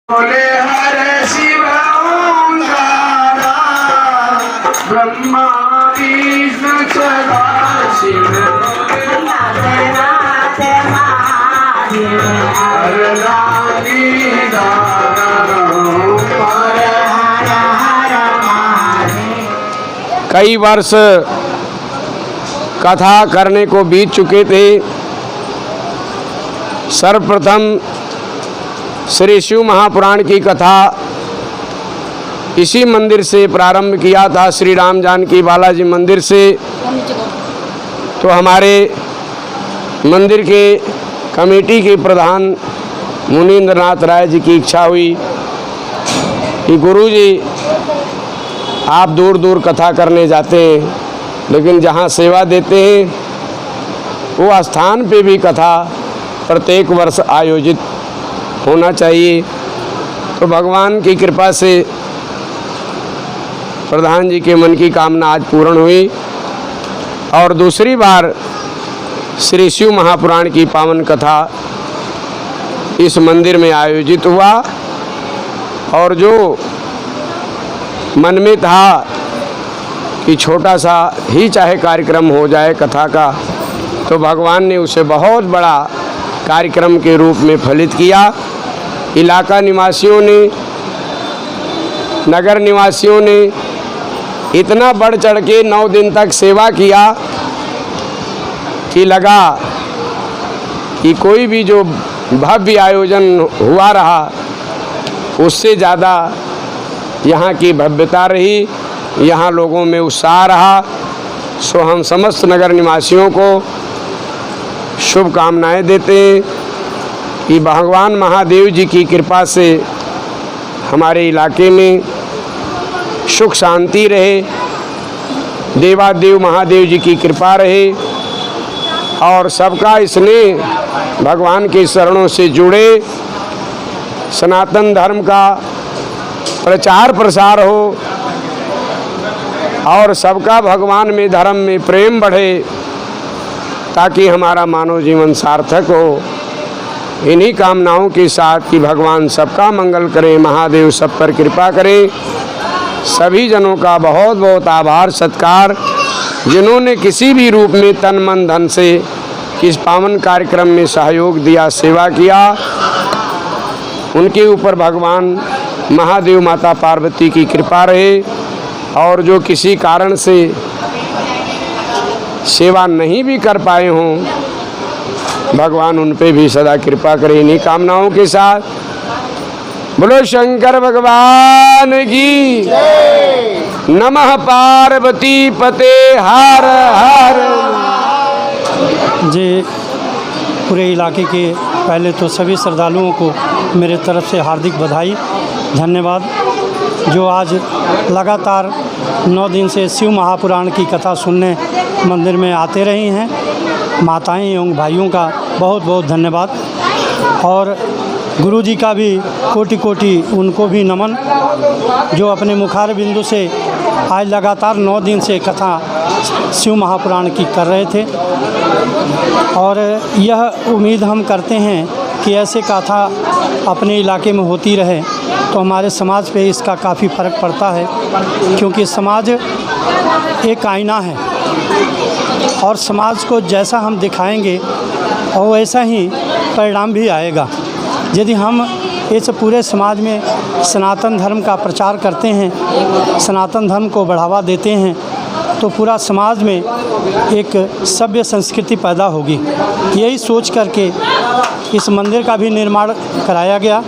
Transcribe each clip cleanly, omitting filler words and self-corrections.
बोले हर शिव ओंकारा, ब्रह्मा विष्णु सदा शिव, हर नारी कई वर्ष कथा करने को बीत चुके थे। सर्वप्रथम श्री शिव महापुराण की कथा इसी मंदिर से प्रारंभ किया था, श्री राम जानकी बालाजी मंदिर से। तो हमारे मंदिर के कमेटी के प्रधान मुनीन्द्रनाथ राय जी की इच्छा हुई कि गुरु जी आप दूर दूर कथा करने जाते हैं, लेकिन जहाँ सेवा देते हैं वो स्थान पे भी कथा प्रत्येक वर्ष आयोजित होना चाहिए। तो भगवान की कृपा से प्रधान जी के मन की कामना आज पूर्ण हुई और दूसरी बार श्री शिव महापुराण की पावन कथा इस मंदिर में आयोजित हुआ। और जो मन में था कि छोटा सा ही चाहे कार्यक्रम हो जाए कथा का, तो भगवान ने उसे बहुत बड़ा कार्यक्रम के रूप में फलित किया। इलाका निवासियों ने, नगर निवासियों ने इतना बढ़ चढ़ के 9 दिन तक सेवा किया कि लगा कि कोई भी जो भव्य आयोजन हुआ रहा उससे ज़्यादा यहाँ की भव्यता रही, यहाँ लोगों में उत्साह रहा। सो हम समस्त नगर निवासियों को शुभकामनाएं देते हैं कि भगवान महादेव जी की कृपा से हमारे इलाके में सुख शांति रहे, देवादेव महादेव जी की कृपा रहे और सबका स्नेह भगवान के शरणों से जुड़े, सनातन धर्म का प्रचार प्रसार हो और सबका भगवान में, धर्म में प्रेम बढ़े, ताकि हमारा मानव जीवन सार्थक हो। इन्हीं कामनाओं के साथ कि भगवान सबका मंगल करें, महादेव सब पर कृपा करें। सभी जनों का बहुत बहुत आभार सत्कार, जिन्होंने किसी भी रूप में तन मन धन से इस पावन कार्यक्रम में सहयोग दिया, सेवा किया, उनके ऊपर भगवान महादेव माता पार्वती की कृपा रहे। और जो किसी कारण से सेवा नहीं भी कर पाए हों, भगवान उन पे भी सदा कृपा करे। इन्हीं कामनाओं के साथ बोलो शंकर भगवान की नमः। पार्वती पते हर हर। जी, पूरे इलाके के पहले तो सभी श्रद्धालुओं को मेरे तरफ से हार्दिक बधाई, धन्यवाद। जो आज लगातार 9 दिन से शिव महापुराण की कथा सुनने मंदिर में आते रही हैं, माताएं एवं भाइयों का बहुत बहुत धन्यवाद। और गुरु जी का भी कोटि कोटि उनको भी नमन, जो अपने मुखार बिंदु से आज लगातार 9 दिन से कथा शिव महापुराण की कर रहे थे। और यह उम्मीद हम करते हैं कि ऐसे कथा अपने इलाके में होती रहे तो हमारे समाज पे इसका काफ़ी फ़र्क पड़ता है, क्योंकि समाज एक आईना है और समाज को जैसा हम दिखाएंगे और वैसा ही परिणाम भी आएगा। यदि हम इस पूरे समाज में सनातन धर्म का प्रचार करते हैं, सनातन धर्म को बढ़ावा देते हैं, तो पूरा समाज में एक सभ्य संस्कृति पैदा होगी। यही सोच करके इस मंदिर का भी निर्माण कराया गया।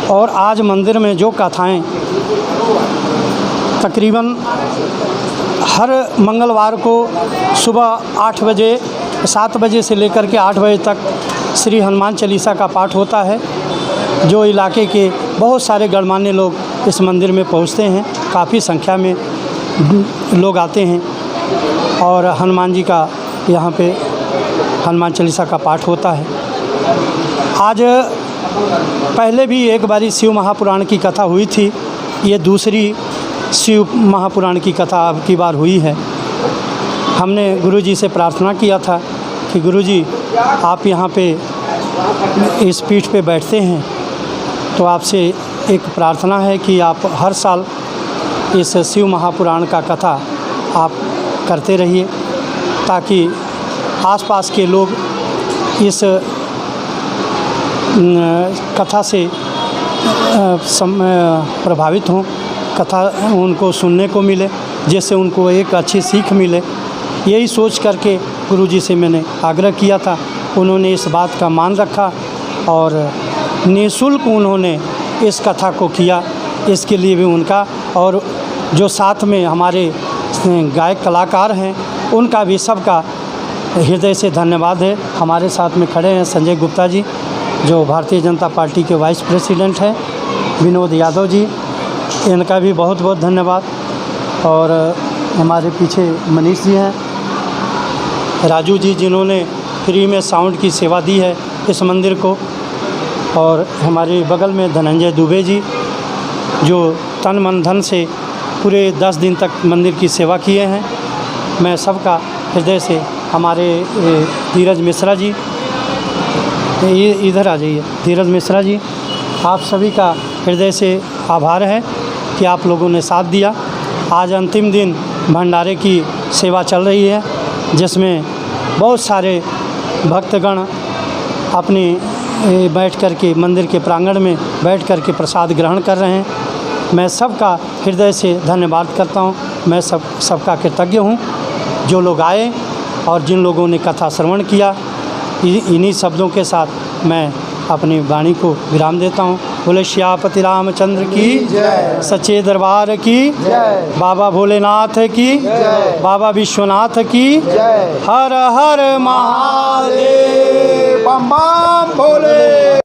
और आज मंदिर में जो कथाएं तकरीबन हर मंगलवार को सुबह 8 बजे 7 बजे से लेकर के 8 बजे तक श्री हनुमान चालीसा का पाठ होता है, जो इलाके के बहुत सारे गणमान्य लोग इस मंदिर में पहुंचते हैं। काफ़ी संख्या में लोग आते हैं और हनुमान जी का यहाँ पे हनुमान चालीसा का पाठ होता है। आज पहले भी एक बारी शिव महापुराण की कथा हुई थी, ये दूसरी शिव महापुराण की कथा अब की बार हुई है। हमने गुरु जी से प्रार्थना किया था कि गुरु जी आप यहाँ पे इस पीठ पे बैठते हैं तो आपसे एक प्रार्थना है कि आप हर साल इस शिव महापुराण का कथा आप करते रहिए, ताकि आसपास के लोग इस कथा से प्रभावित हों, कथा उनको सुनने को मिले, जिससे उनको एक अच्छी सीख मिले। यही सोच करके गुरुजी से मैंने आग्रह किया था। उन्होंने इस बात का मान रखा और निःशुल्क उन्होंने इस कथा को किया। इसके लिए भी उनका और जो साथ में हमारे गायक कलाकार हैं उनका भी सबका हृदय से धन्यवाद है। हमारे साथ में खड़े हैं संजय गुप्ता जी, जो भारतीय जनता पार्टी के वाइस प्रेसिडेंट हैं, विनोद यादव जी, इनका भी बहुत बहुत धन्यवाद। और हमारे पीछे मनीष जी हैं, राजू जी, जिन्होंने फ्री में साउंड की सेवा दी है इस मंदिर को, और हमारे बगल में धनंजय दुबे जी, जो तन मन धन से पूरे 10 दिन तक मंदिर की सेवा किए हैं। मैं सबका हृदय से, हमारे धीरज मिश्रा जी, ये इधर आ जाइए, धीरज मिश्रा जी, आप सभी का हृदय से आभार है कि आप लोगों ने साथ दिया। आज अंतिम दिन भंडारे की सेवा चल रही है, जिसमें बहुत सारे भक्तगण अपनी बैठ कर के मंदिर के प्रांगण में बैठ कर के प्रसाद ग्रहण कर रहे हैं। मैं सबका हृदय से धन्यवाद करता हूं। मैं सबका कृतज्ञ हूं, जो लोग आए और जिन लोगों ने कथा श्रवण किया। इन्हीं शब्दों के साथ मैं अपनी वाणी को विराम देता हूं। बोले श्यापति रामचंद्र की जय, सच्चे दरबार की जय, बाबा भोलेनाथ की जय, बाबा विश्वनाथ की जय, हर हर महादेव, बम बम भोले।